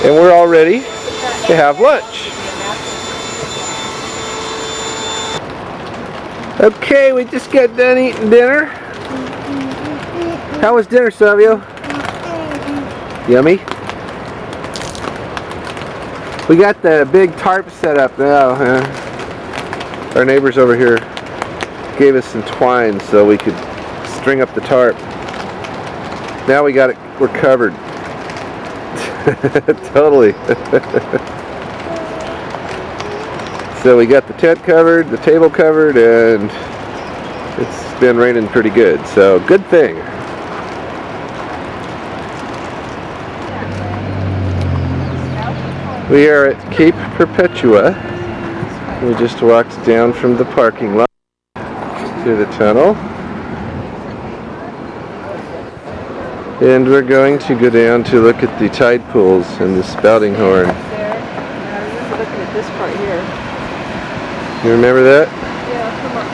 And we're all ready to have lunch. Okay, we just got done eating dinner. How was dinner, Savio? Yummy. We got the big tarp set up now. Our neighbors over here gave us some twine so we could string up the tarp. Now we got it. We're covered. Totally. So we got the tent covered, the table covered, and it's been raining pretty good. So good thing. We are at Cape Perpetua. We just walked down from the parking lot to the tunnel. And we're going to go down to look at the tide pools and the spouting horn. I remember looking at this part here. You remember that? Yeah, from up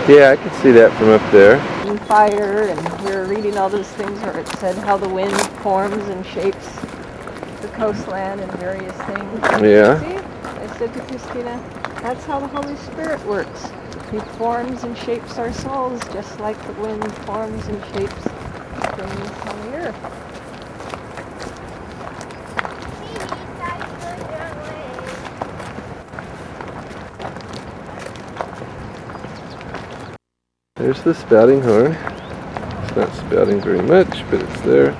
there. Yeah, I can see that from up there. Fire, and we were reading all those things where it said how the wind forms and shapes the coastland and various things. Yeah. See? I said to Christina, that's how the Holy Spirit works. He forms and shapes our souls just like the wind forms and shapes things on the earth. There's the spouting horn. It's not spouting very much, but it's there.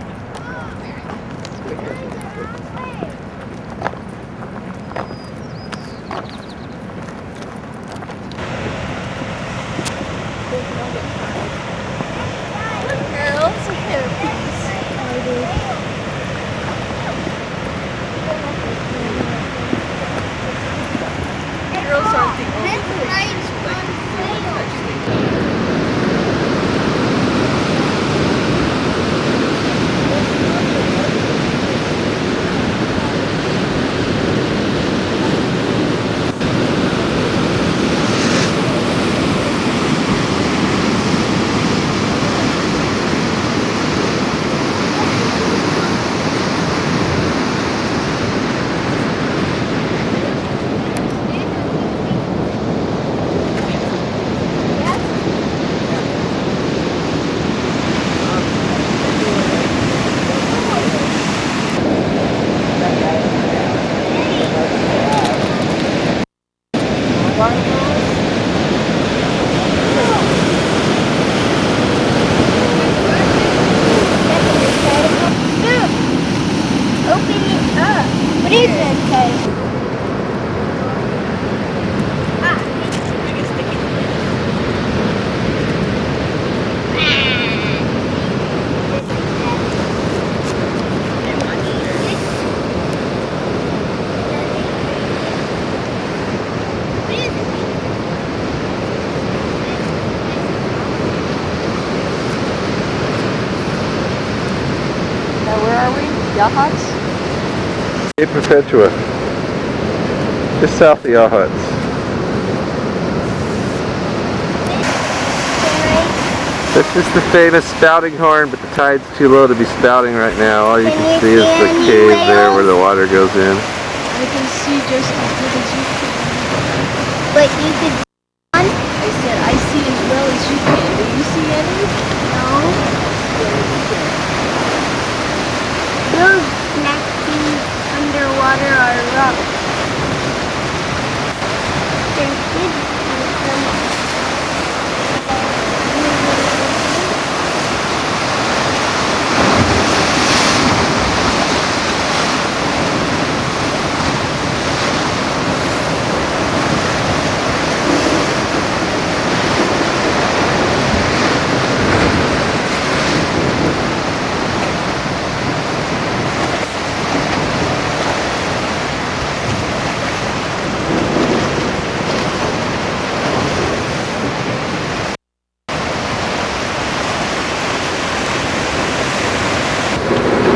Yachts? Cape Perpetua. Just south of Yachts. This is the famous spouting horn, but the tide's too low to be spouting right now. All you can see is the cave there where the water goes in. I can see just as good as you can. But you could see one? I said I see as well as you can. Do you see any? No. Those connecting underwater are rough. There's kids in them.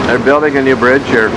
They're building a new bridge here.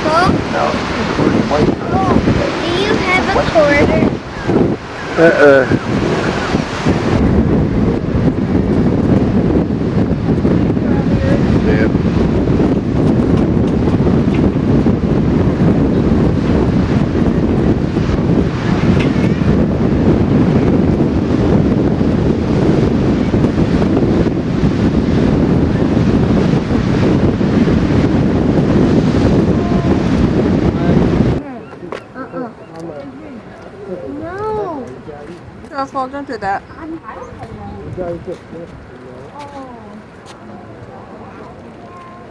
Huh? Do you have a quarter? Yeah. No. Careful, don't do that.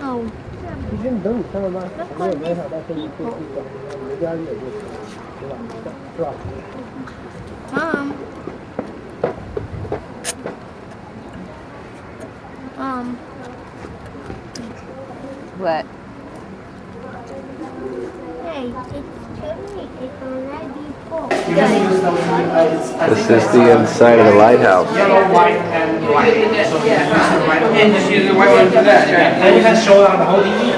Oh. Mom. What? Hey, it's totally, it's already full. This is the inside of the lighthouse. Yellow, white, and black. So you use the white. And just use the white one for that. Then you can show on the whole TV.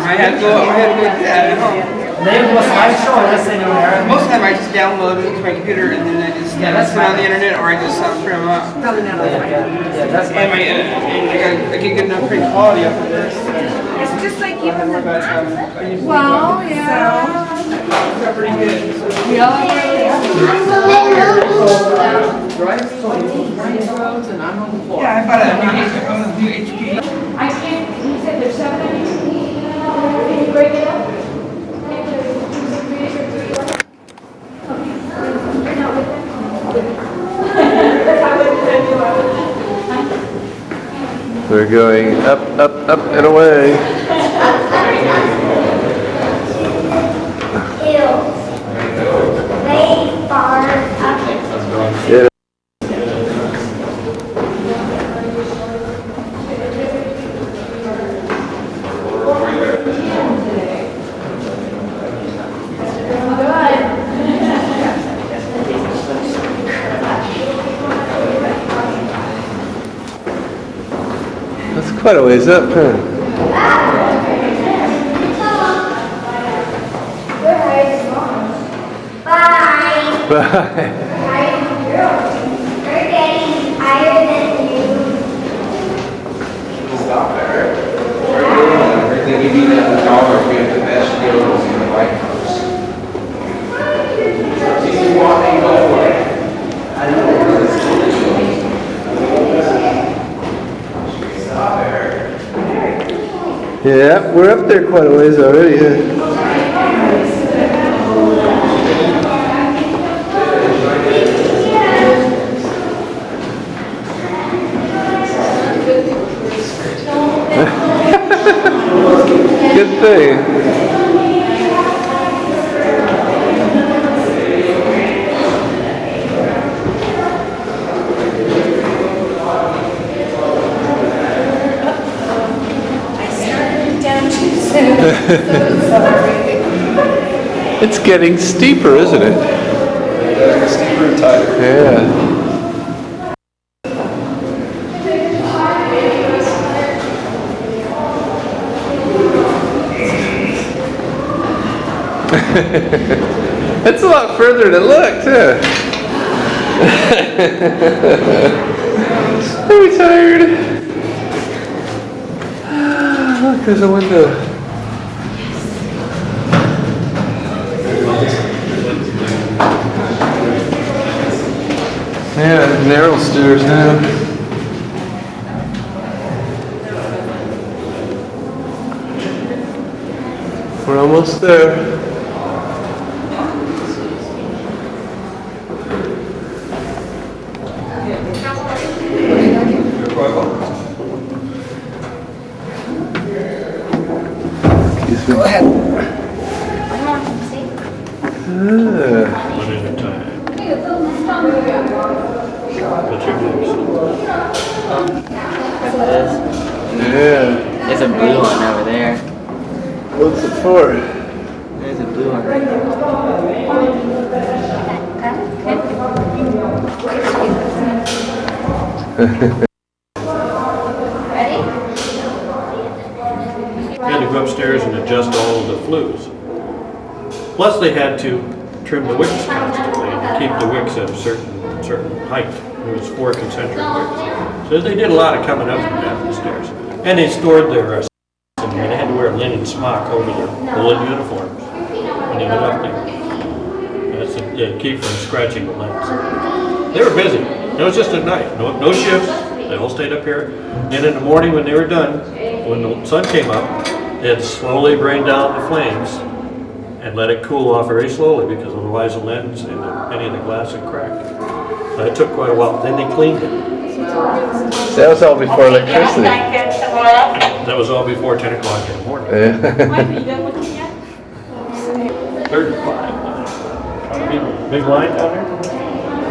I had to go at home. Then it was slideshow or just in your area? Most of the time I just download it to my computer and then I just put it on the internet or I just print them out. Yeah, that's my and I get good enough print quality up of this. It's just like even the. Well, yeah. They're pretty good. Yeah, I bought a new HP. I can't, he said there's 7 of you. Can you break it up? We're going up, up, up, and away. Way far up. Yeah. That's quite a ways up, huh? Bye. Bye. We're getting higher than you. Stop there. Everything you need at the dollar, we have the best deals in the lighthouse. If you want, you go for it. Stop there. Yeah, we're up there quite a ways already. Yeah. Good thing. It's getting steeper, isn't it? Yeah, steeper and tighter. Yeah. It's a lot further to look, too. I'm tired. Look, there's a window. Yeah, narrow stairs now. We're almost there. Excuse me. Go ahead. One at a time. What's your next? Yeah. There's a blue one over there. What's it for? There's a blue one right there. Ready? upstairs and adjust all of the flues. Plus they had to trim the wicks constantly and keep the wicks at a certain height. It was 4 concentric wicks. So they did a lot of coming up and down the stairs. And they stored their and they had to wear a linen smock over their woolen uniforms when they went up there. That's to keep from scratching the lens. They were busy. It was just at night. No shifts. They all stayed up here. And in the morning when they were done, when the sun came up, they had to slowly bring down the flames and let it cool off very slowly because otherwise the lens and any of the glass would crack. It took quite a while. Then they cleaned it. That was all before electricity. That was all before 10 o'clock in the morning. Yeah. 35. Big line down there?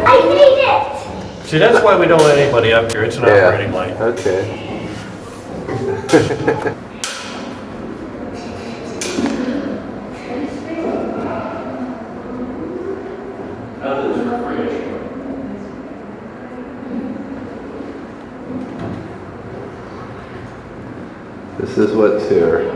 I made it! See, that's why we don't let anybody up here. It's an operating light. Okay. This is what's here.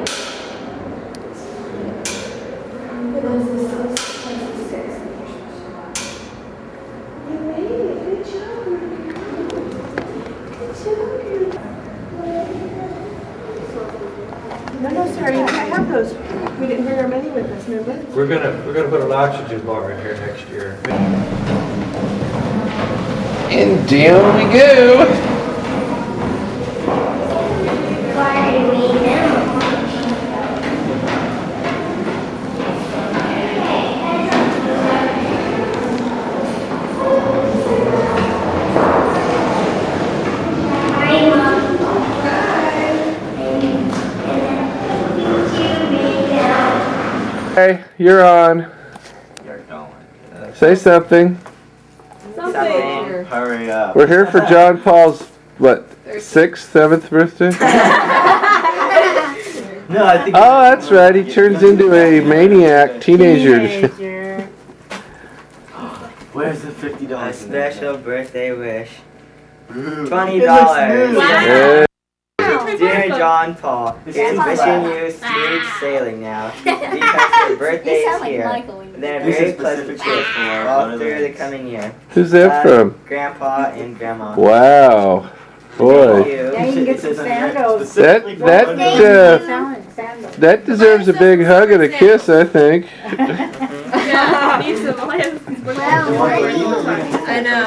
No, sorry, you can't have those. We didn't bring our many with us, remember? We're gonna put an oxygen bar in here next year. And down we go. Why do we know? Hey, you're on. You're going. Say something. Something. Hurry up. We're here for John Paul's, what, 6th, 7th birthday? No, I think. Oh, that's right. He turns into a maniac teenager. Where's the $50? A special birthday wish. $20. Yeah. Dear John Paul, here's wishing you smooth sailing now because your birthday is here. And then a very pleasant trip all through the coming year. Who's that from? Grandpa and Grandma. Wow. Boy. Thank you. Now you can get some sandals. That deserves a big hug and a kiss, I think. Yeah, needs some I know.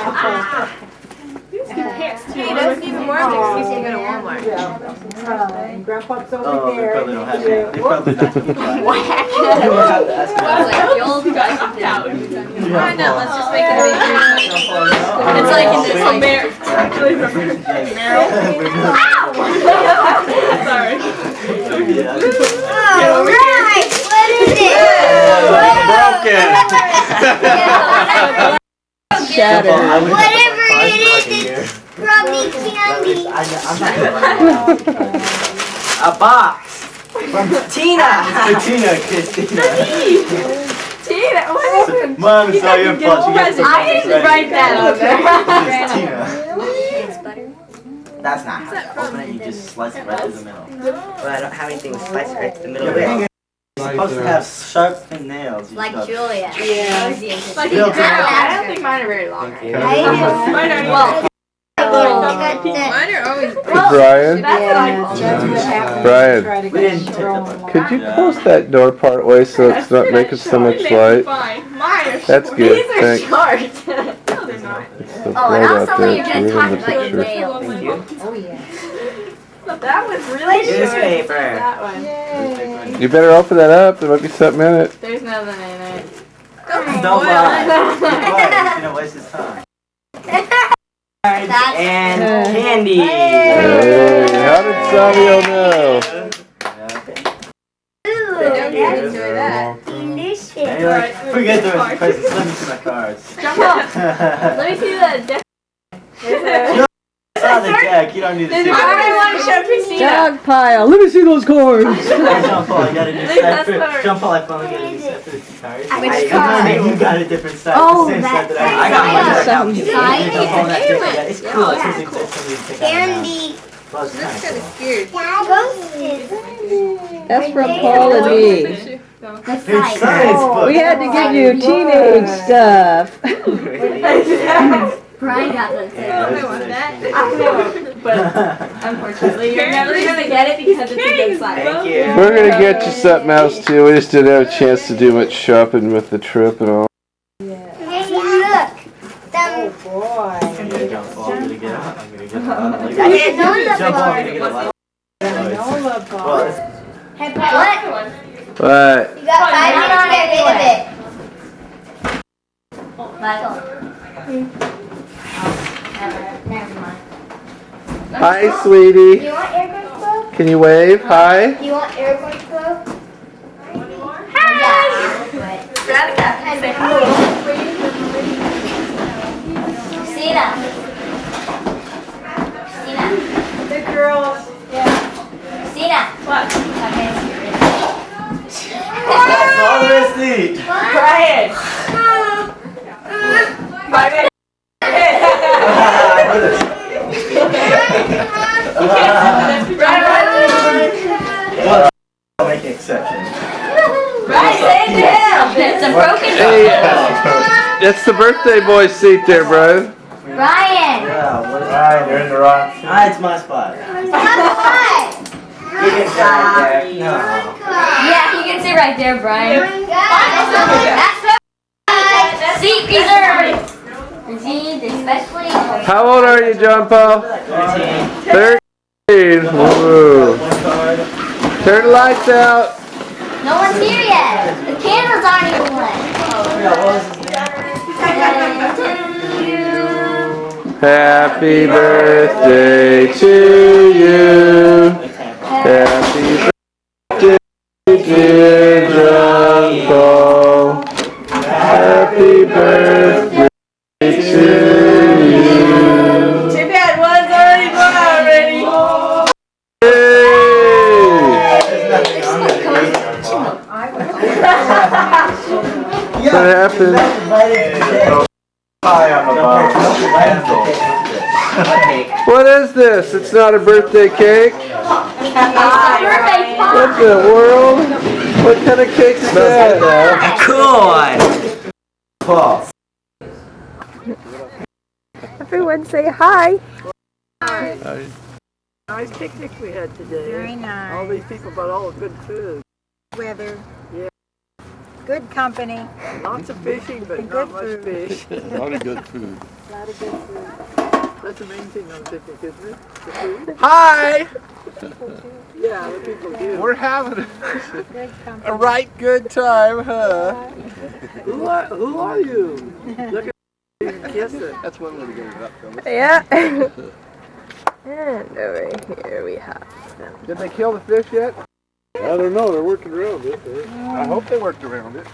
Hey, that's even more excuse to go to Walmart. Yeah. Grandpa's over Oh, they there. probably don't have it. They probably don't have it. I know, let's just make it a big It's like in this like bear. Sorry. Alright, what is it? Shattered. Whatever it is, it's probably candy. A box from Tina. Christina. Tina, what happened? Mom, it's all your fault. You get I didn't write that on there. That's not how it Open it, you just slice it right through the middle. Well, I don't have anything sliced right to the middle of it. You're supposed to have sharp nails. You Like stuff. Julia. Yeah. Like, Real I don't think mine are very long. Thank you. Mine are well. Mine are always. Brian, That's what happened. Brian. Try to We didn't get tip strong. them. Could you close that door part way so it's not making so much light? Fine. Mine are That's short. good, These are thanks. short. No, they're not. It's so Oh, and bright out also there, when you're it's gonna ruining talk the about your picture. nails. Thank you. Oh, yeah. That was really short. Newspaper. That one. Yay. You better open that up, there might be something in it. There's nothing in it. Don't lie. Don't lie. He's gonna waste his time. That's And candy. Hey, how did Savio know? ooh, Don't that's enjoy that. delicious. And you're like, forget the rest of the prices. Let me see my cards. Jump off. Let me see the deck. It's not the deck. You don't need to see I it. want to show Christina. Dog pile. Let me see those cards. John Paul, I got a new Leave that set. card. John Paul, I finally got a new set for the cards. Which I card? got a different set. Oh, the same set that that I got. Something. John Paul, that Damn different. it. Yeah, it's cool. It's something that somebody pick out now. Candy. Well, it's kinda cool. Scared. Ghosted. That's from Paul and me. That's It's right. science book. We had to give you teenage stuff. Brian got those. I want that. But unfortunately, you're never gonna get it because it's a good size. Thank you. We're gonna get you something else too. We just didn't have a chance to do much shopping with the trip and all. Hey, look. Oh boy. I'm gonna jump off, I'm gonna get out. I'm gonna get Granola jump off, I'm bar. gonna get a lot. Granola bar. Hey, what? But You got 5 minutes to get rid of it. Michael. Never mind. hi, sweetie. Do you want air gun glove? Can you wave? Hi. Do you want air gun glove? Hi! Christina. Christina. The girls. Christina. What? That's all there is to eat. Brian! Brian! I'll make an exception. Brian, say it to him! It's a broken Hey, that's the birthday boy seat there, bro. Brian! Yeah, what is Ryan, you're in the wrong seat. Ah, it's my spot. It's not fun! You can sit right there. No. Yeah, you can sit right there, Brian. That's seat reserved. Reserved especially. How old are you, John Paul? 13. 13. Whoa. Turn the lights out. No one's here yet. The candles aren't even lit. Yeah, what was his name? Happy birthday to you. Happy birthday, dear John Paul. Happy birthday to you. Too bad one's already gone already. What happened? Hi, I'm What is this? It's not a birthday cake? Birthday What the world? What kind of cake is that? Cool. Paul. Everyone say hi. Nice picnic we had today. Very nice. All these people brought all the good food. Weather. Yeah. Good company. Lots of fishing, but And not good much food. fish. A lot of good food. A lot of good food. That's the main thing on the picnic, isn't it? The food? Hi! Yeah, the people do. We're having Good company. a right good time, huh? Who are you? Look at you kiss it. That's one way to get it up, though. Yeah. And over here we have. Did they kill the fish yet? I don't know, they're working around it. I hope they worked around it.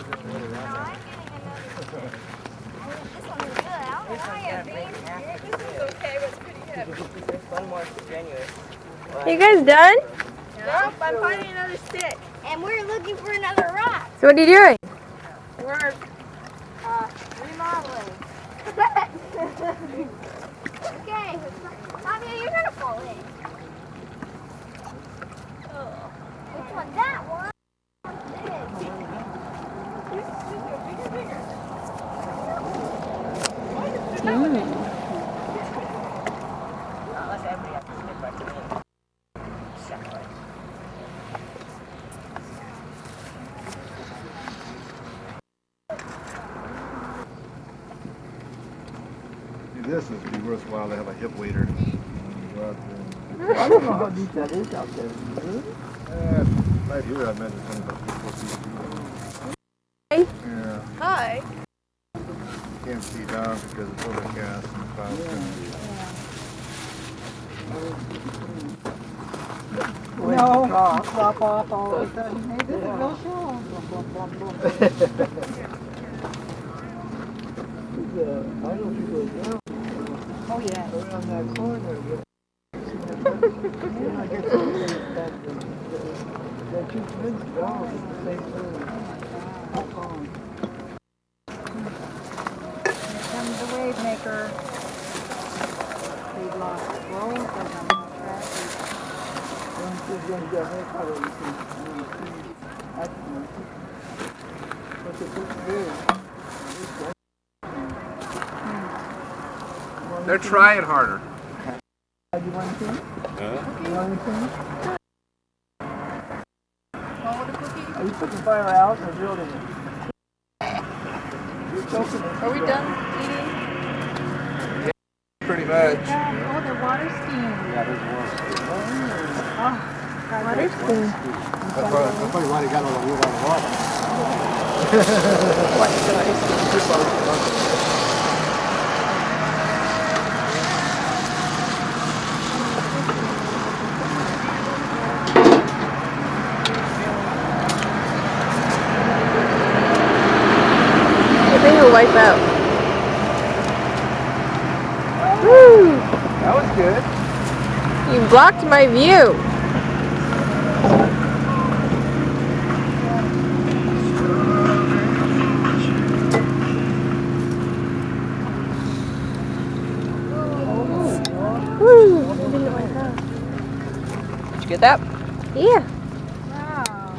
You guys done? Nope, I'm finding another stick. And we're looking for another rock. So what are you doing? We're Remodeling. Okay. Fabio, you're gonna fall in. Which one? That one? This would be worthwhile to have a hip waiter. I don't know how deep that is out there. Right here, I measured 24 feet. Hey. Yeah, hi. can't see down because it's overcast and the clouds couldn't be. No, drop off all of a sudden. Hey, this is real show. I know people down. Oh, yeah. Around that corner. That two twins down at the same time. Here comes the wave maker. We've lost both of them. Tragedy. They're trying harder. Are you putting the fire out or building it? Are we done eating? Pretty much. Oh, the water skiing. Yeah, there's water. Water skiing. That's probably why they got all the wood on the water. I think it'll wipe out. Woo! That was good. You blocked my view. Woo! Did you get that? Yeah. Wow.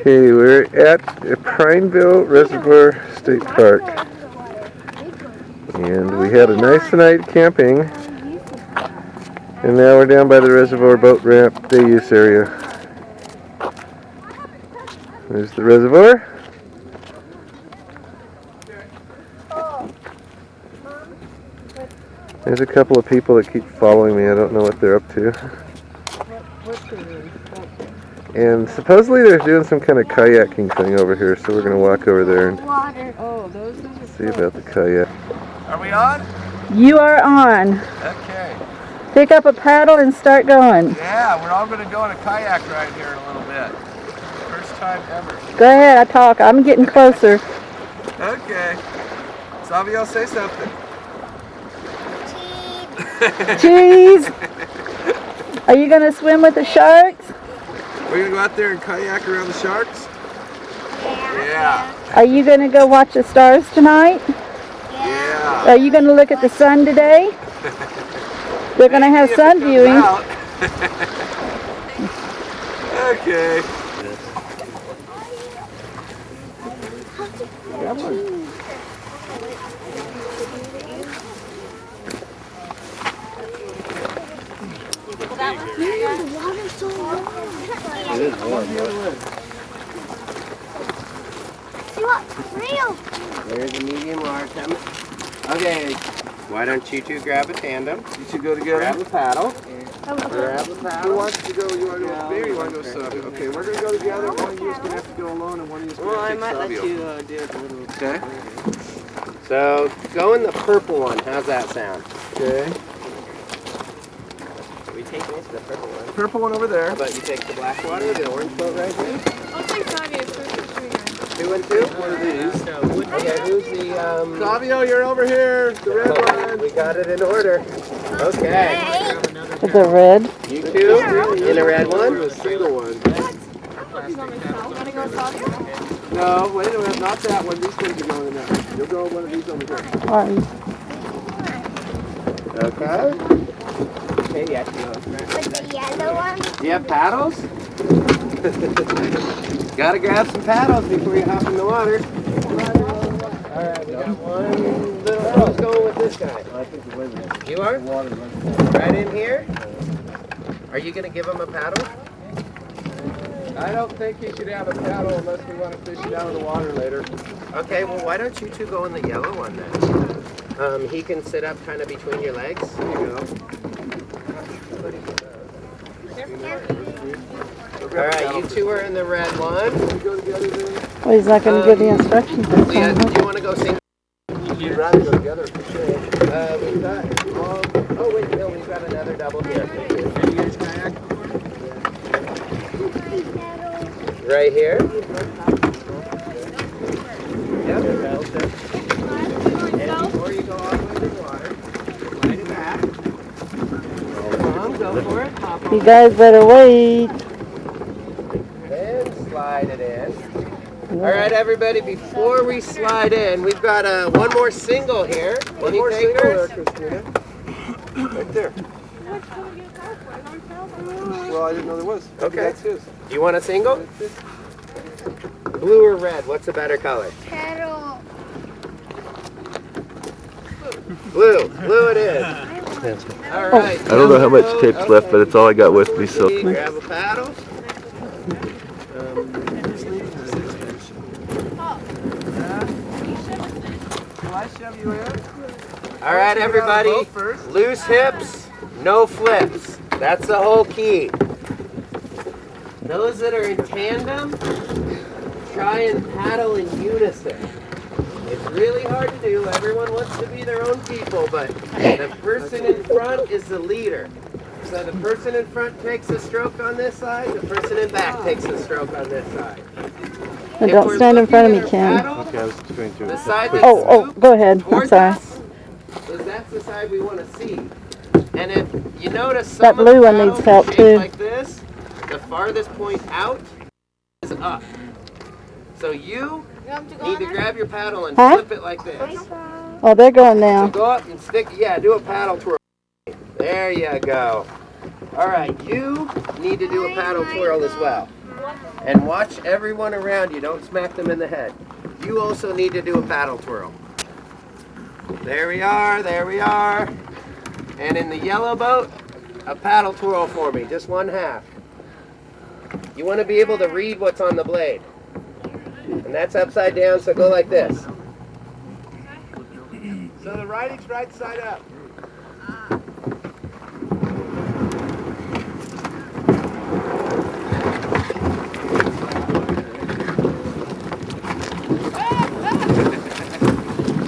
Okay, we're at Prineville Reservoir State Park. And we had a nice night camping. And now we're down by the reservoir boat ramp day use area. There's the reservoir. There's a couple of people that keep following me. I don't know what they're up to. And supposedly they're doing some kind of kayaking thing over here, so we're going to walk over there and Oh, those are see about the kayak. Are we on? You are on. Okay. Pick up a paddle and start going. Yeah, we're all going to go on a kayak ride here in a little bit. First time ever. Go ahead, I talk. I'm getting closer. Okay. Savio, say something. Cheese. Are you going to swim with the sharks? We're going to go out there and kayak around the sharks? Yeah. Are you going to go watch the stars tonight? Yeah. Are you going to look at the sun today? They're going to have sun viewing. Okay. The water's so warm. It is warm. See what? Real. There's a medium large. Okay, why don't you two grab a tandem? You two go together? Grab a paddle. Oh, Grab a Who paddle. wants to go? You want to go with me or you want to go with Savio? Okay, we're going to go together. One of you is going to have to go alone and one of you is going Well, to I take might let Savio. you do it a little. Okay. So, go in the purple one. How's that sound? Okay. Are we taking it to the purple one? Purple one over there. How about you take the black water, the orange boat right here? I'll take Savio first. 2 and 2? One of these. Okay, who's the, Savio, you're over here. The red one. We got it in order. Okay. The red. You two in a red one? A single one. No, wait a minute, not that one. These ones are going in that one. You'll go one of these over here. All right. Okay. Okay, yes, you go. With the yellow one? Do you have paddles? Gotta grab some paddles before you hop in the water. Alright, we got one little girl. Who's going with this guy? I think the way we You are? water runs. Right in here? Are you gonna give him a paddle? I don't think he should have a paddle unless we want to fish it out of the water later. Okay, well why don't you two go in the yellow one then? He can sit up kind of between your legs. There you go. Alright, you two are in the red one. Go together then. Well, he's not going to give the instructions. this Do you time, huh? want to go sing? You'd rather go together for sure. We've got, oh wait, no, we've got another double here. Right here. Yep. And before you go all the way to the water, slide it back. You guys better wait. Then slide it in. All right, everybody, before we slide in, we've got one more single here. One more single there, Christina. Right there. Well, I didn't know there was. Okay. That's his. Do you want a single? Blue or red? What's a better color? Petal. Blue. Blue it is. All right. I don't know how much tape's left, but it's all I got with me, so. Grab a paddle. All right, everybody. Loose hips, no flips. That's the whole key. Those that are in tandem, try and paddle in unison. It's really hard to do. Everyone wants to be their own people, but the person in front is the leader. So the person in front takes a stroke on this side, the person in back takes a stroke on this side. And don't stand in front of me, Ken. Okay, I was just going to. The side that's Oh, go ahead. I'm sorry. us, so that's the side we want to see. And if you notice some That of the blue one paddles needs help, shaped too. like this, the farthest point out is up. So you need to grab your paddle and Huh? flip it like this. Oh, they're going So now. go up and stick, yeah, do a paddle twirl. There you go. All right, you need to do a paddle twirl as well. And watch everyone around you, don't smack them in the head. You also need to do a paddle twirl. There we are, there we are. And in the yellow boat, a paddle twirl for me, just one half. You want to be able to read what's on the blade. And that's upside down, so go like this. So the writing's right side up.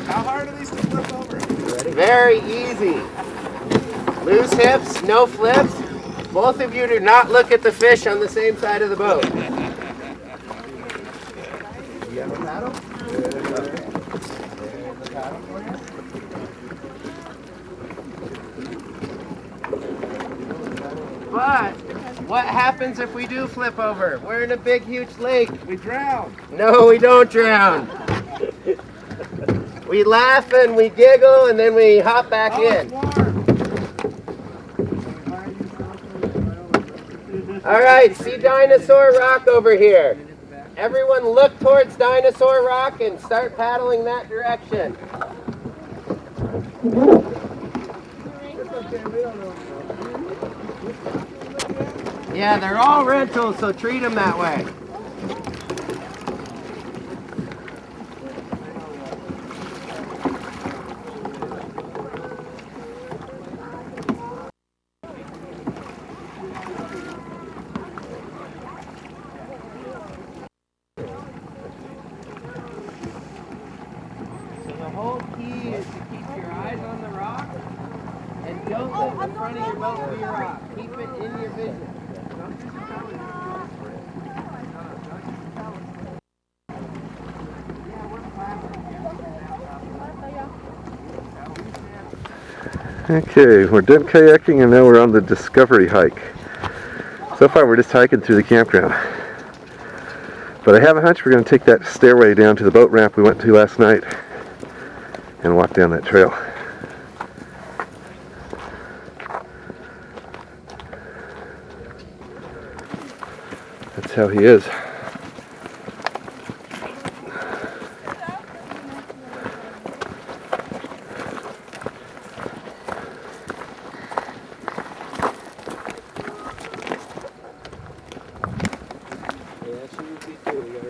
How hard are these to flip over? Very easy. Loose hips, no flips. Both of you do not look at the fish on the same side of the boat. You have a paddle? But what happens if we do flip over? We're in a big, huge lake. We drown. No, we don't drown. We laugh and we giggle and then we hop back in. All right, see Dinosaur Rock over here. Everyone look towards Dinosaur Rock and start paddling that direction. Yeah, they're all rentals, so treat them that way. The whole key is to keep your eyes on the rock and don't let the front of your boat be your rock. Keep it in your vision. Okay, we're done kayaking and now we're on the discovery hike. So far we're just hiking through the campground. But I have a hunch we're going to take that stairway down to the boat ramp we went to last night and walk down that trail. That's how he is.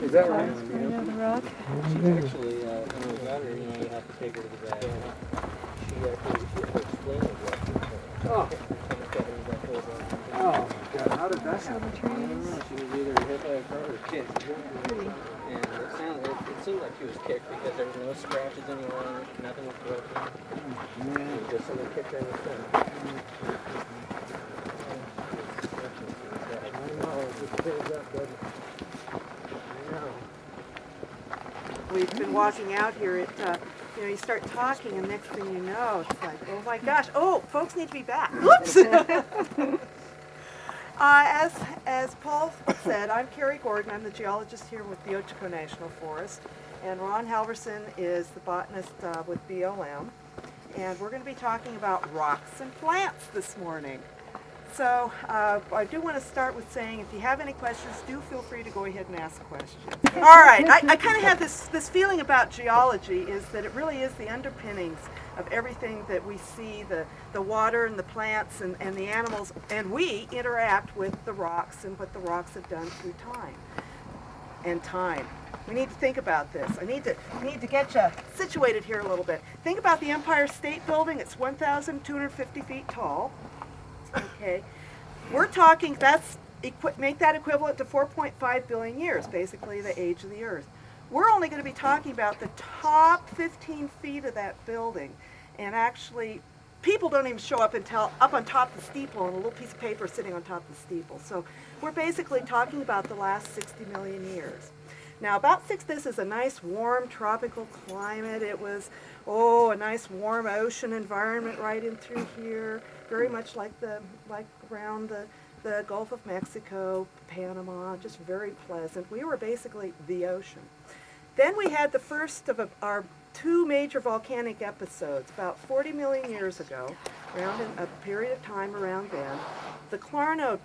Is that right? Actually, when we got her, you have to take her to the back. She explained it. Oh, God, how did that happen? She was either hit by a car or kicked. And it seemed like she was kicked because there was no scratches anywhere, nothing was broken. It was just someone kicked her in the stomach. We've been washing out here at You know, you start talking, and next thing you know, it's like, oh my gosh, oh, folks need to be back. Oops. As Paul said, I'm Carrie Gordon. I'm the geologist here with the Ochoco National Forest, and Ron Halverson is the botanist with BLM. And we're going to be talking about rocks and plants this morning. So I do want to start with saying, if you have any questions, do feel free to go ahead and ask questions. All right, I kind of have this feeling about geology is that it really is the underpinnings of everything that we see, the water and the plants and the animals, and we interact with the rocks and what the rocks have done through time. And time. We need to think about this. I need to get you situated here a little bit. Think about the Empire State Building. It's 1,250 feet tall. Okay, we're talking, make that equivalent to 4.5 billion years, basically the age of the Earth. We're only going to be talking about the top 15 feet of that building, and actually, people don't even show up until up on top of the steeple on a little piece of paper sitting on top of the steeple. So we're basically talking about the last 60 million years. Now, this is a nice warm tropical climate. It was, a nice warm ocean environment right in through here, very much like around the Gulf of Mexico, Panama, just very pleasant. We were basically the ocean. Then we had the first of our two major volcanic episodes about 40 million years ago, around in a period of time around then. The Clarno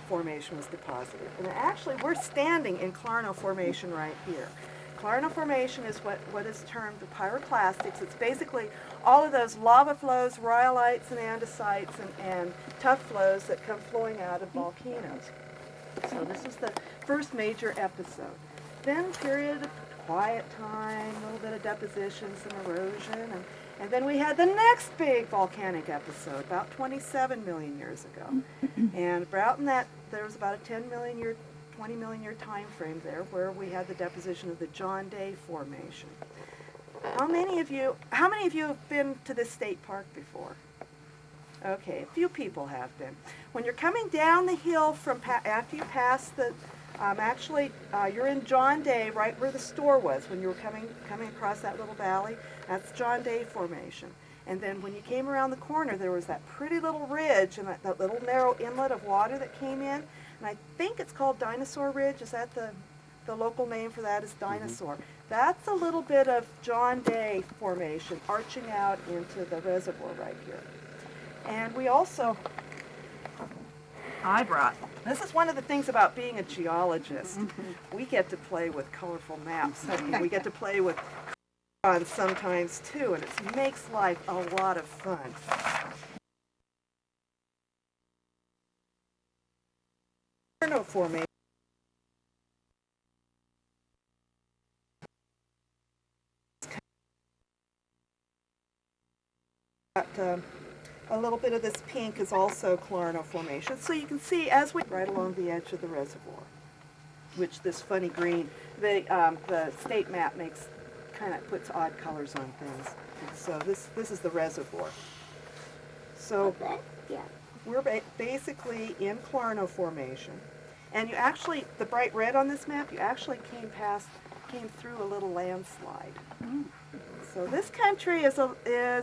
Formation was deposited. And actually, we're standing in Clarno Formation right here. Clarno Formation is what is termed the pyroclastics. It's basically all of those lava flows, rhyolites and andesites and tuff flows that come flowing out of volcanoes. So this was the first major episode. Then a period of quiet time, a little bit of depositions and erosion, and then we had the next big volcanic episode about 27 million years ago. And about in that, there was about a 20 million year time frame there where we had the deposition of the John Day Formation. How many of you have been to this state park before? Okay, a few people have been. When you're coming down the hill after you pass the you're in John Day, right where the store was when you were coming across that little valley. That's John Day Formation. And then when you came around the corner, there was that pretty little ridge and that little narrow inlet of water that came in. And I think it's called Dinosaur Ridge. Is that the local name for that is Dinosaur. That's a little bit of John Day Formation arching out into the reservoir right here. And we also, this is one of the things about being a geologist. We get to play with colorful maps. We get to play with crayons sometimes too, and it makes life a lot of fun. Formation. A little bit of this pink is also Clarno Formation. So you can see as we right along the edge of the reservoir, which this funny green, the state map puts odd colors on things. So this is the reservoir. So we're basically in Clarno Formation. And you actually, the bright red on this map, you actually came through a little landslide. So this country is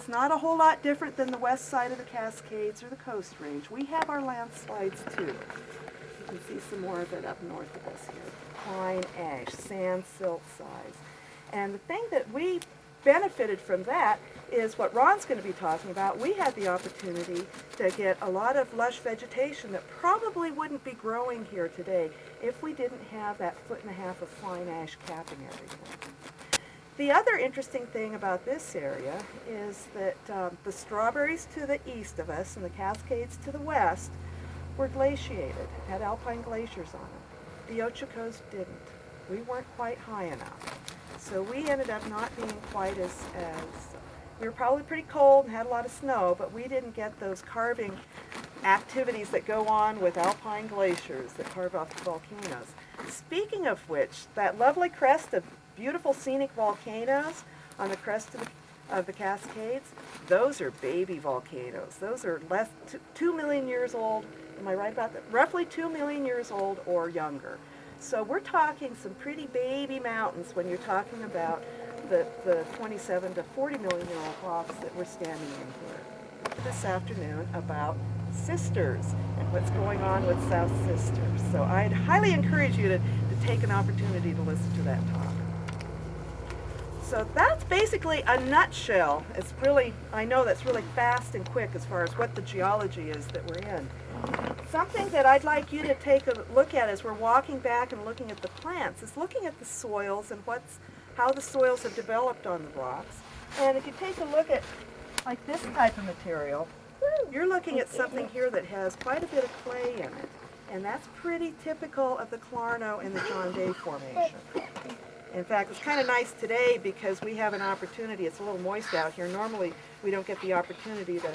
not a whole lot different than the west side of the Cascades or the Coast Range. We have our landslides too. You can see some more of it up north of us here. Pine ash, sand silt size. And the thing that we benefited from that is what Ron's going to be talking about. We had the opportunity to get a lot of lush vegetation that probably wouldn't be growing here today if we didn't have that 1.5 foot of fine ash capping everything. The other interesting thing about this area is that the strawberries to the east of us and the Cascades to the west were glaciated, had alpine glaciers on them. The Ochocos didn't. We weren't quite high enough. So we ended up not being quite as we were probably pretty cold and had a lot of snow, but we didn't get those carving activities that go on with alpine glaciers that carve off the volcanoes. Speaking of which, that lovely crest of beautiful scenic volcanoes on the crest of the Cascades, those are baby volcanoes. Those are 2 million years old. Am I right about that? Roughly 2 million years old or younger. So we're talking some pretty baby mountains when you're talking about the 27 to 40 million year old rocks that we're standing in here this afternoon about sisters and what's going on with South Sisters. So I'd highly encourage you to take an opportunity to listen to that talk. So that's basically a nutshell. It's really, I know that's really fast and quick as far as what the geology is that we're in. Something that I'd like you to take a look at as we're walking back and looking at the plants is looking at the soils and how the soils have developed on the rocks. And if you take a look at like this type of material, you're looking at something here that has quite a bit of clay in it. And that's pretty typical of the Clarno and the John Day Formation. In fact, it's kind of nice today because we have an opportunity. It's a little moist out here. Normally, we don't get the opportunity to,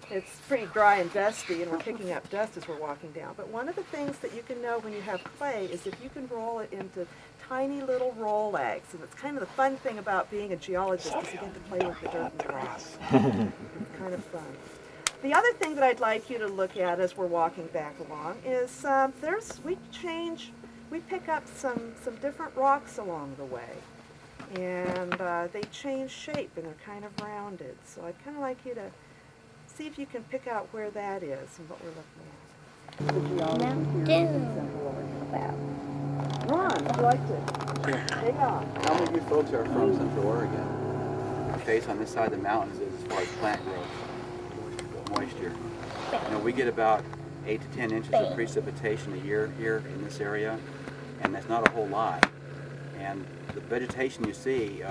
it's pretty dry and dusty, and we're picking up dust as we're walking down. But one of the things that you can know when you have clay is if you can roll it into tiny little roll eggs. And it's kind of the fun thing about being a geologist is you get to play with the dirt and the rocks. It's kind of fun. The other thing that I'd like you to look at as we're walking back along is we pick up some different rocks along the way, and they change shape and they're kind of rounded. So I'd kind of like you to see if you can pick out where that is and what we're looking at. The geology here in Central Oregon. Ron, would you like to take off? How many of you folks are from Central Oregon? The face on this side of the mountains is as far as plant growth, moisture. You know, we get about 8 to 10 inches of precipitation a year here in this area, and that's not a whole lot. And the vegetation you see,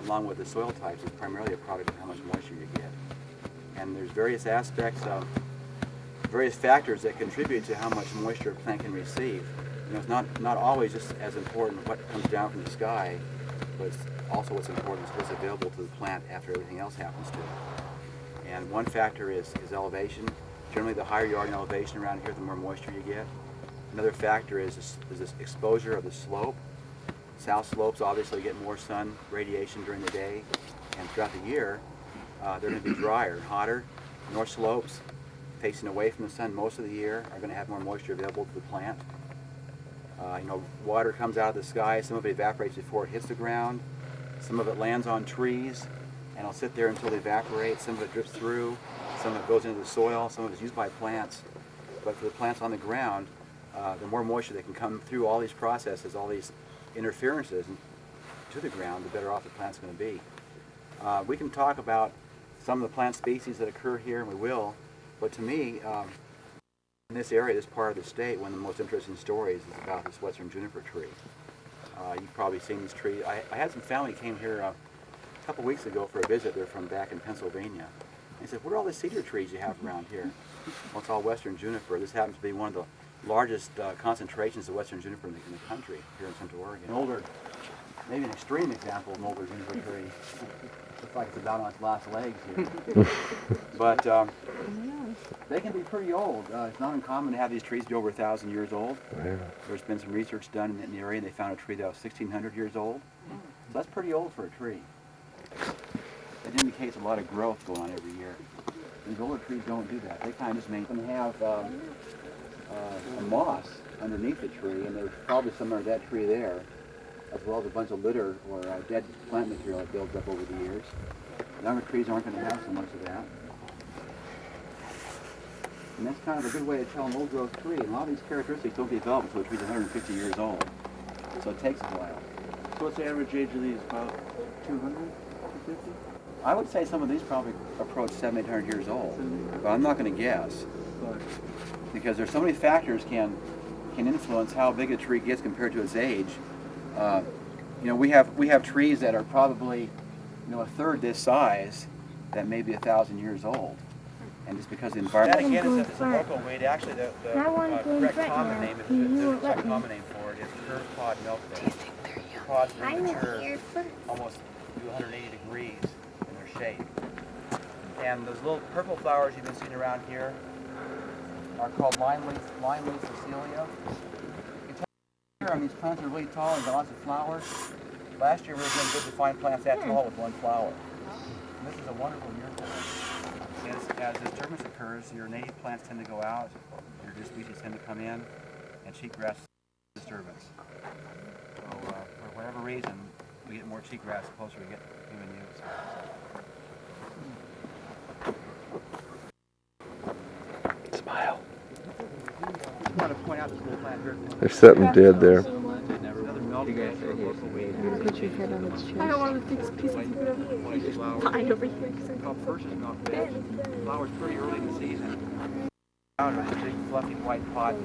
along with the soil types, is primarily a product of how much moisture you get. And there's various aspects of, various factors that contribute to how much moisture a plant can receive. You know, it's not always just as important what comes down from the sky, but it's also what's important is what's available to the plant after everything else happens to it. And one factor is elevation. Generally, the higher you are in elevation around here, the more moisture you get. Another factor is this exposure of the slope. South slopes obviously get more sun radiation during the day, and throughout the year, they're going to be drier, hotter. North slopes, facing away from the sun most of the year, are going to have more moisture available to the plant. You know, water comes out of the sky. Some of it evaporates before it hits the ground. Some of it lands on trees, and it'll sit there until it evaporates. Some of it drips through. Some of it goes into the soil. Some of it's used by plants. But for the plants on the ground, the more moisture that can come through all these processes, all these interferences to the ground, the better off the plant's going to be. We can talk about some of the plant species that occur here, and we will. But to me, in this area, this part of the state, one of the most interesting stories is about this western juniper tree. You've probably seen these trees. I had some family came here a couple weeks ago for a visit. They're from back in Pennsylvania. They said, "What are all the cedar trees you have around here?" Well, it's all western juniper. This happens to be one of the largest concentrations of western juniper in the country here in Central Oregon. Older, maybe an extreme example of an older juniper tree. Looks like it's about on its last legs here. But they can be pretty old. It's not uncommon to have these trees be over 1,000 years old. Wow. There's been some research done in the area, and they found a tree that was 1,600 years old. So that's pretty old for a tree. It indicates a lot of growth going on every year. These older trees don't do that. They kind of just make them have a moss underneath the tree, and there's probably some of that tree there, as well as a bunch of litter or dead plant material that builds up over the years. Younger trees aren't going to have so much of that. And that's kind of a good way to tell an old growth tree. And a lot of these characteristics don't develop until the tree's 150 years old. So it takes a while. So what's the average age of these? About 200, 250? I would say some of these probably approach 700, 800 years old. But I'm not going to guess. Because there's so many factors can influence how big a tree gets compared to its age. You know, we have trees that are probably, you know, a third this size that may be 1,000 years old. And just because the environment... That again is a local weed. Actually, the correct common name the common name for it is curved pod milkweed. The pods are mature almost to 180 degrees in their shape. And those little purple flowers you've been seeing around here are called line leaf Cecilia. You can tell here, these plants are really tall and got lots of flowers. Last year we were doing good to find plants that tall with one flower. And this is a wonderful year for them. As disturbance occurs, your native plants tend to go out, your new species tend to come in, and cheatgrass disturbance. So for whatever reason, we get more cheatgrass the closer we get to human use. Smile. I want to point out this little plant here. There's something dead there. Another milk gas. Put your head on its chest. I got one of the biggest pieces you could find over here. Called Persia's milk gas. Flowers pretty early in the season. Out of a big fluffy white pod.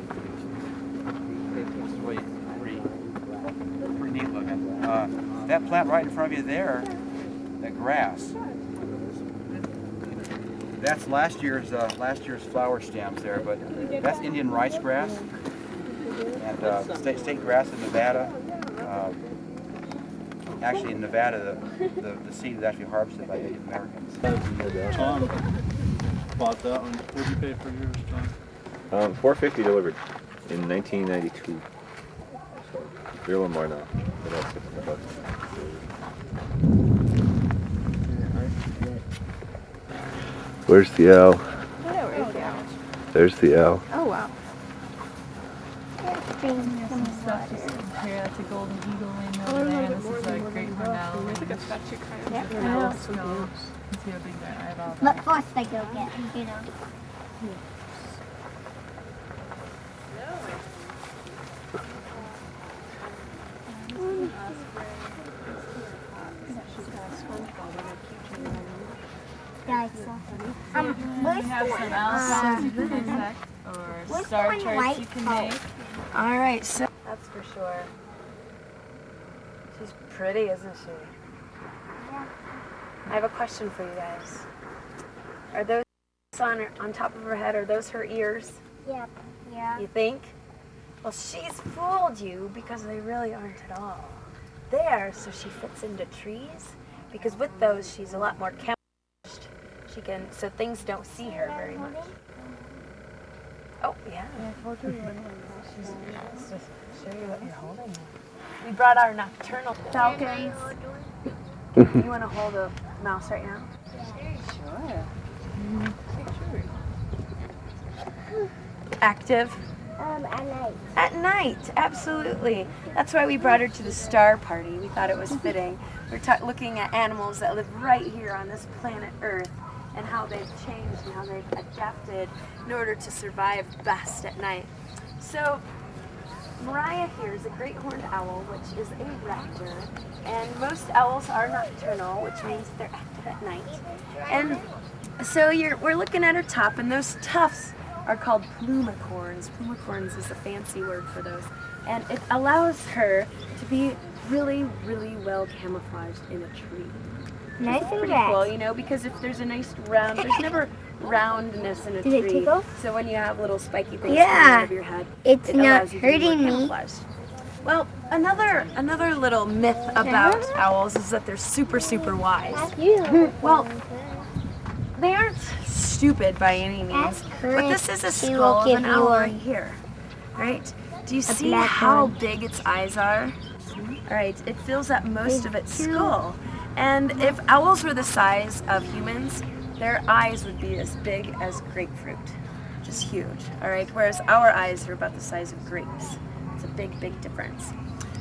It's really pretty neat looking. That plant right in front of you there, that grass. That's last year's flower stems there, but that's Indian rice grass and state grass in Nevada. Actually, in Nevada, the seed is actually harvested by Native Americans. Tom bought that one. What did you pay for yours, Tom? $450 delivered in 1992. So you're a little more now. About $600. Where's the owl? Where is the owl? There's the owl. Oh, wow. Here, that's a golden eagle in over there. This is a great hornell. It's like a statue kind of. Yeah. See how big their eyeballs But first I go get, you know. We have some else you can insect or star charts you can make. All right, so that's for sure. She's pretty, isn't she? Yeah. I have a question for you guys. Are those on top of her head? Are those her ears? Yep. Yeah. You think? Well, she's fooled you because they really aren't at all. There, so she fits into trees. Because with those, she's a lot more camouflaged. She can, so things don't see her very much. Oh, yeah. Let's just show you what you're holding. We brought our nocturnal falcons. You want to hold a mouse right now? Sure. Active? At night. At night, absolutely. That's why we brought her to the star party. We thought it was fitting. We're looking at animals that live right here on this planet Earth and how they've changed and how they've adapted in order to survive best at night. So, Mariah here is a great horned owl, which is a raptor, and most owls are nocturnal, which means they're active at night. And so we're looking at her top, and those tufts are called plumicorns. Plumicorns is a fancy word for those. And it allows her to be really, really well camouflaged in a tree. Nice It's and pretty red. cool, you know, because if there's a nice round, there's never roundness in a Did it tree. tickle? So when you have little spiky things Yeah. coming out of your head, It's it not allows you to be more hurting me. camouflaged. Well, another little myth about owls is that they're super, super wise. Well, they aren't stupid by any means, but this is a She will skull of give an you owl a- right here, right? Do you see black how one. big its eyes are? All right, it fills up most of its skull. And if owls were the size of humans, their eyes would be as big as grapefruit, just huge, all right? Whereas our eyes are about the size of grapes. It's a big, big difference.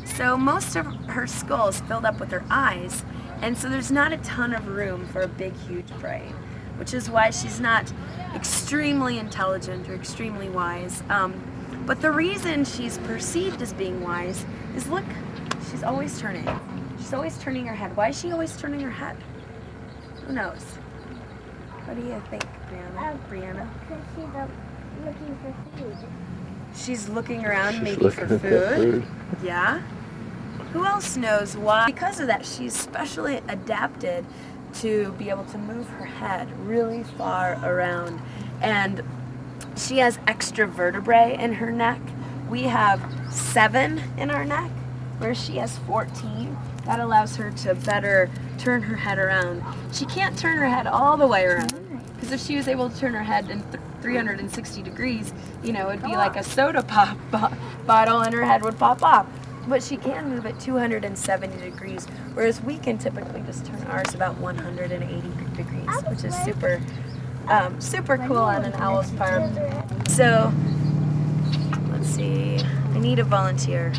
So most of her skull is filled up with her eyes, and so there's not a ton of room for a big, huge brain, which is why she's not extremely intelligent or extremely wise. But the reason she's perceived as being wise is, look, she's always turning. She's always turning her head. Why is she always turning her head? Who knows? What do you think, Brianna? Because she's looking for food. She's looking around She's maybe looking for at food. food. Yeah? Who else knows why? Because of that, she's specially adapted to be able to move her head really far around. And she has extra vertebrae in her neck. We have 7 in our neck, where she has 14. That allows her to better turn her head around. She can't turn her head all the way around, because if she was able to turn her head in 360 degrees, you know, it'd be like a soda pop bottle and her head would pop off. But she can move at 270 degrees, whereas we can typically just turn ours about 180 degrees, which is super, super cool on an owl's part. So, let's see, I need a volunteer.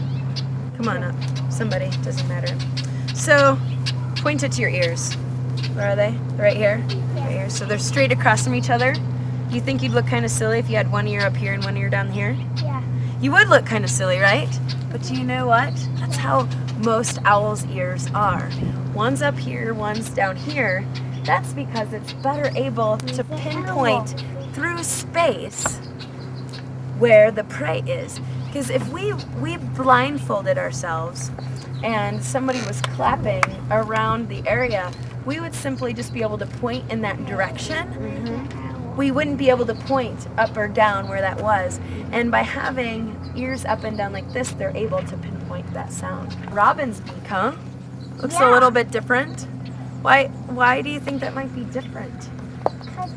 Come on up, somebody, doesn't matter. So, point it to your ears. Where are they? They're right here? Right here. So they're straight across from each other. You think you'd look kind of silly if you had one ear up here and one ear down here? Yeah. You would look kind of silly, right? But do you know what? That's how most owls' ears are. One's up here, one's down here. That's because it's better able to pinpoint through space where the prey is. Because if we blindfolded ourselves and somebody was clapping around the area, we would simply just be able to point in that direction. We wouldn't be able to point up or down where that was. And by having ears up and down like this, they're able to pinpoint that sound. Robin's beak, huh? Looks a little bit different. Why do you think that might be different? Because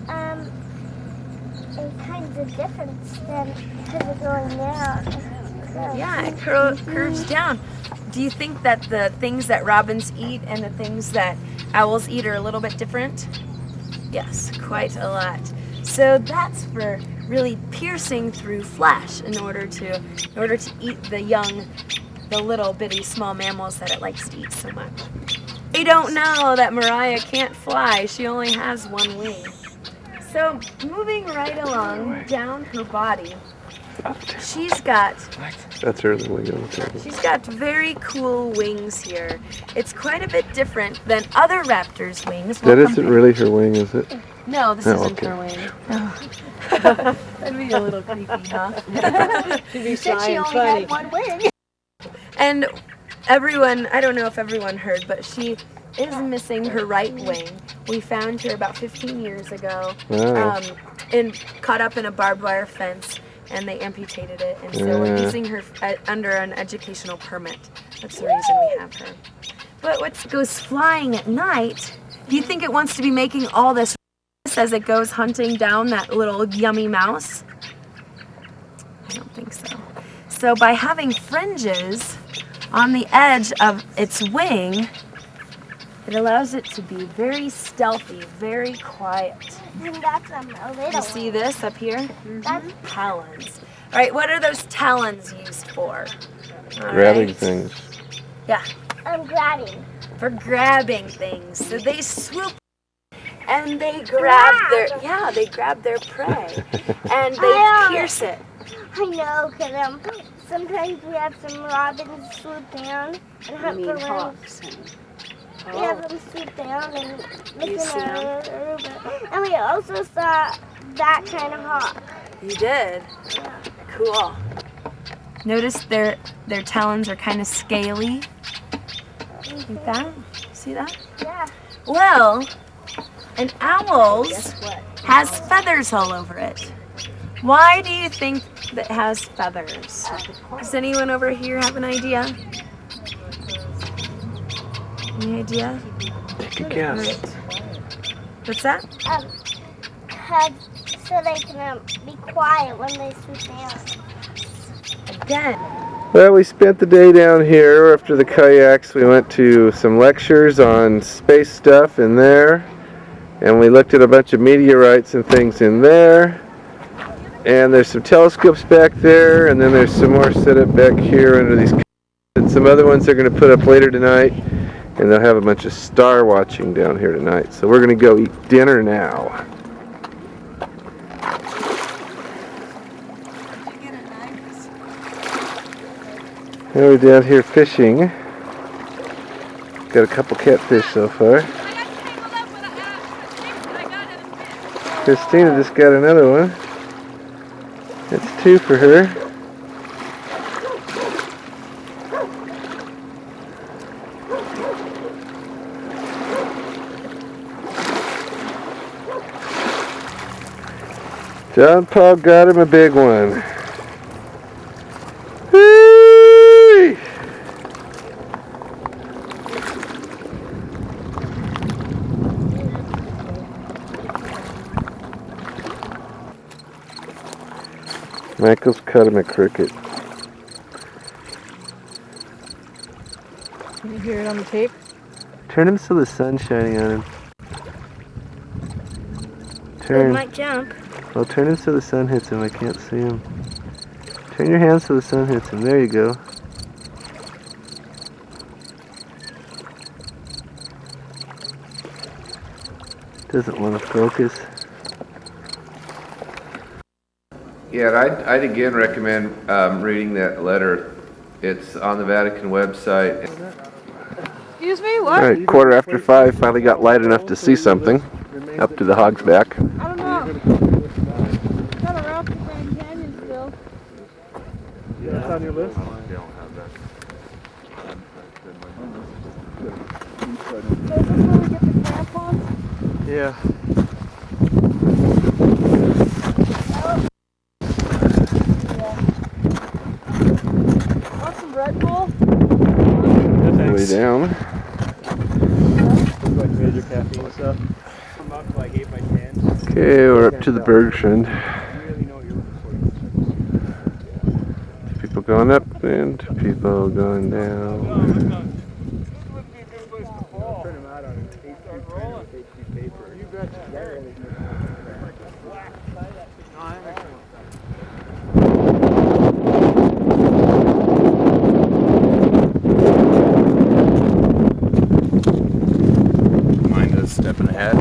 it's kind of different than because it's going down. Yeah, it curves down. Do you think that the things that robins eat and the things that owls eat are a little bit different? Yes, quite a lot. So that's for really piercing through flesh in order to eat the young, the little bitty small mammals that it likes to eat so much. They don't know that Mariah can't fly. She only has one wing. So moving right along down her body, she's got That's her little wing on the table. She's got very cool wings here. It's quite a bit different than other raptors' wings. That isn't really her wing, is it? No, this isn't her wing. That'd be a little creepy, huh? She'd be shy and funny. Had one wing. And everyone, I don't know if everyone heard, but she is missing her right wing. We found her about 15 years ago, and caught up in a barbed wire fence. And they amputated it, and so we're using her under an educational permit. That's the reason we have her. But what goes flying at night, do you think it wants to be making all this as it goes hunting down that little yummy mouse? I don't think so. So by having fringes on the edge of its wing, it allows it to be very stealthy, very quiet. And that's a little. You see this up here? That's talons. All right, what are those talons used for? Grabbing things. Yeah. grabbing. For grabbing things. So they swoop and they grab their prey and they pierce it. I know, because sometimes we have some robins swoop down and hunt for worms. We have them swoop down and look in our orbit. And we also saw that kind of hawk. You did? Yeah. Cool. Notice their talons are kind of scaly. Like that? See that? Yeah. Well, an owl's has feathers all over it. Why do you think that has feathers? Does anyone over here have an idea? Any idea? Take a guess. What's that? So they can be quiet when they swoop down. Again. Well, we spent the day down here. After the kayaks, we went to some lectures on space stuff in there. And we looked at a bunch of meteorites and things in there. And there's some telescopes back there. And then there's some more set up back here under these. And some other ones they're going to put up later tonight. And they'll have a bunch of star watching down here tonight. So we're going to go eat dinner now. Now we're down here fishing. Got a couple catfish so far. Christina just got another one. That's 2 for her. John Paul got him a big one. Whee! Michael's caught him a cricket. Can you hear it on the tape? Turn him so the sun's shining on him. It Turn. might jump. Well, turn him so the sun hits him. I can't see him. Turn your hand so the sun hits him. There you go. Doesn't want to focus. Yeah, I'd again recommend reading that letter. It's on the Vatican website. Excuse me, All what? right, 5:15, finally got light enough to see something. Up to the Hog's Back. I don't know. Got a route to Grand Canyon still. Yeah, that's on your list? So is this where we get the crampons? Yeah. Want some Red Bull? Way down. Looks like major caffeine stuff. I'm up to like 8 by 10. Okay, we're up to the Bergstrand. People going up and people going down. Turn them out on HP paper. You betcha. Mind us stepping ahead.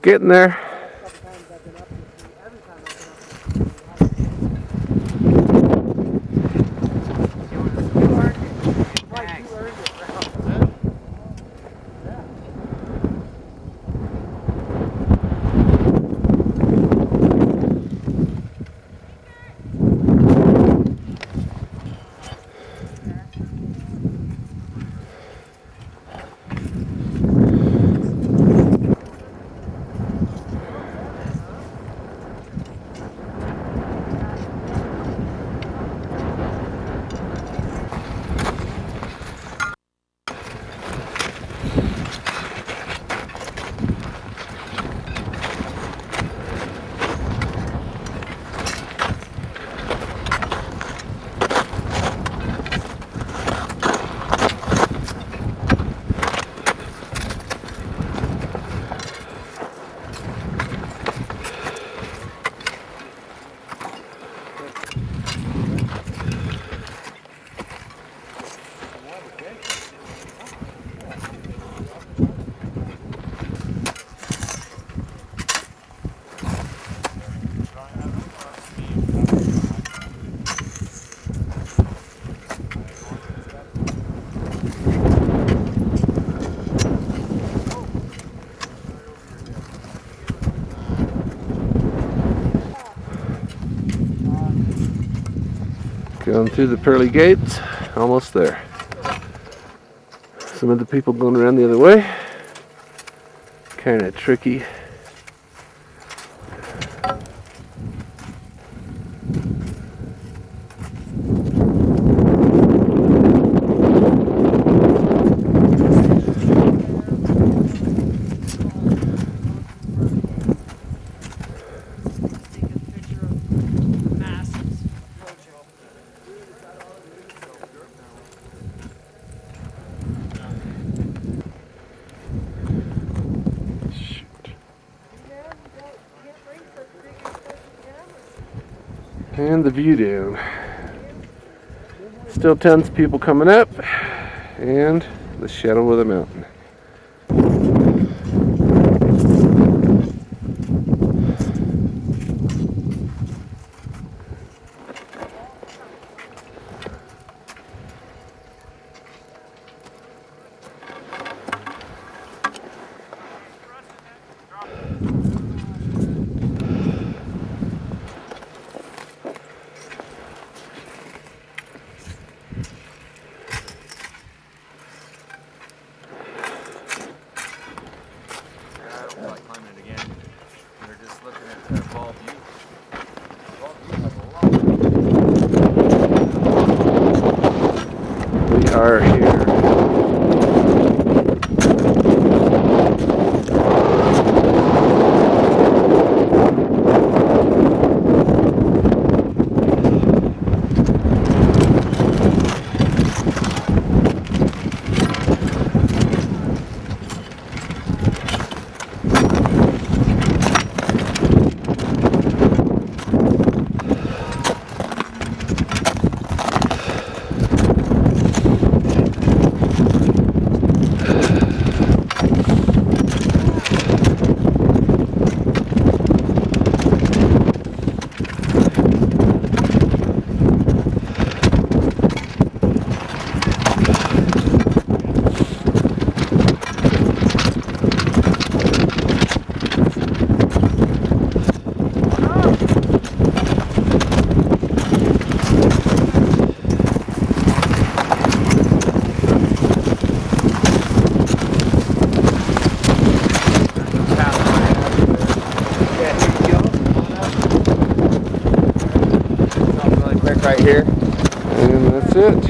Getting there. Going through the pearly gates, almost there. Some of the people going around the other way. Kind of tricky. And the view down. Still tons of people coming up, and the shadow of the mountain. We are here. it.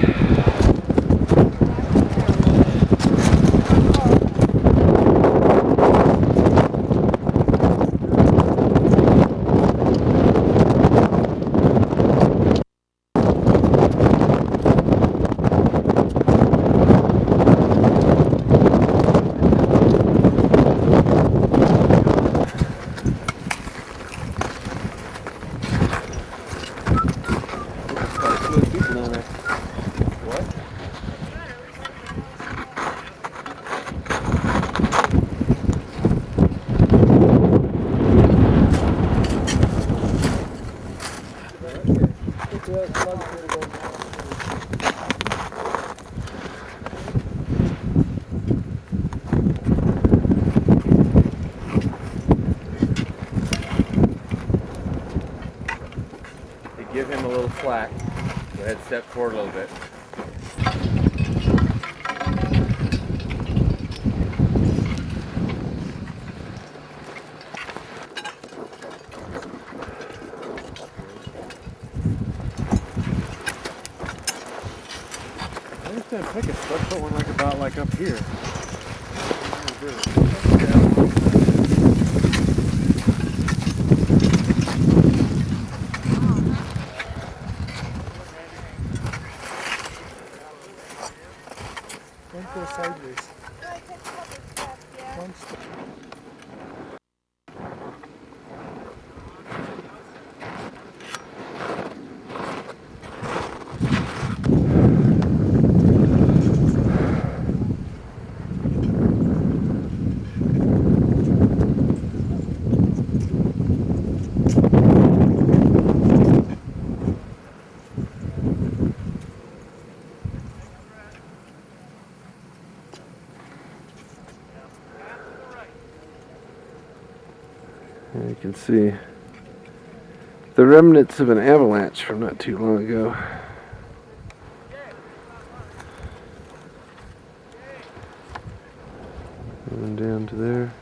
Give him a little slack. Go ahead, step forward a little bit. I just didn't pick it. Let's put one like about like up here. Don't go sideways. Don't stop. And you can see the remnants of an avalanche from not too long ago. And down to there.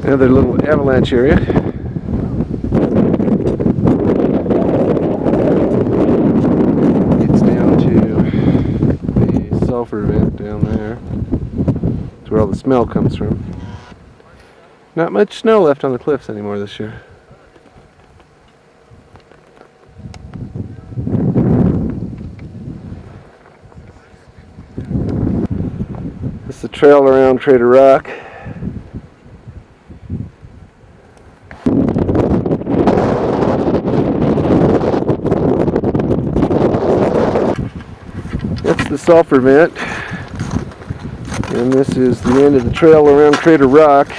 Another little avalanche area. It's down to the sulfur vent down there. That's where all the smell comes from. Not much snow left on the cliffs anymore this year. This is the trail around Crater Rock. That's the sulfur vent. And this is the end of the trail around Crater Rock,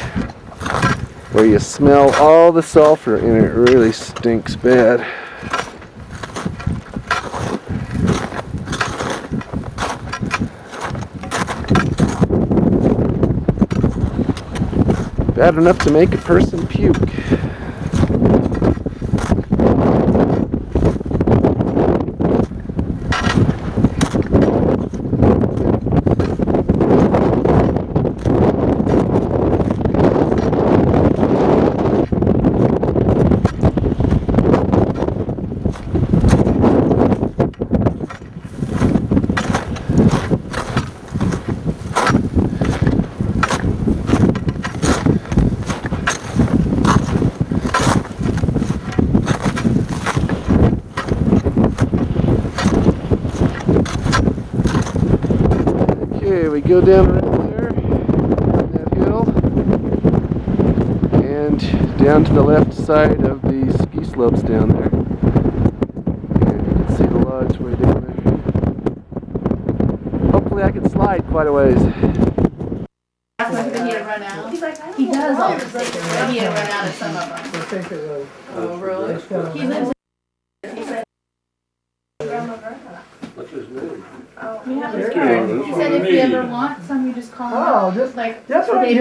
where you smell all the sulfur and it really stinks bad. Bad enough to make a person puke. Okay, we go down right there, on that hill, and down to the left side of the ski slopes down there. And you can see the lodge way down there. Hopefully I can slide quite a ways. He does all the stuff. He had run out of some of them. Oh, really? He's in. What's his name? He said if you ever want some, you just call him. Oh, just like that's what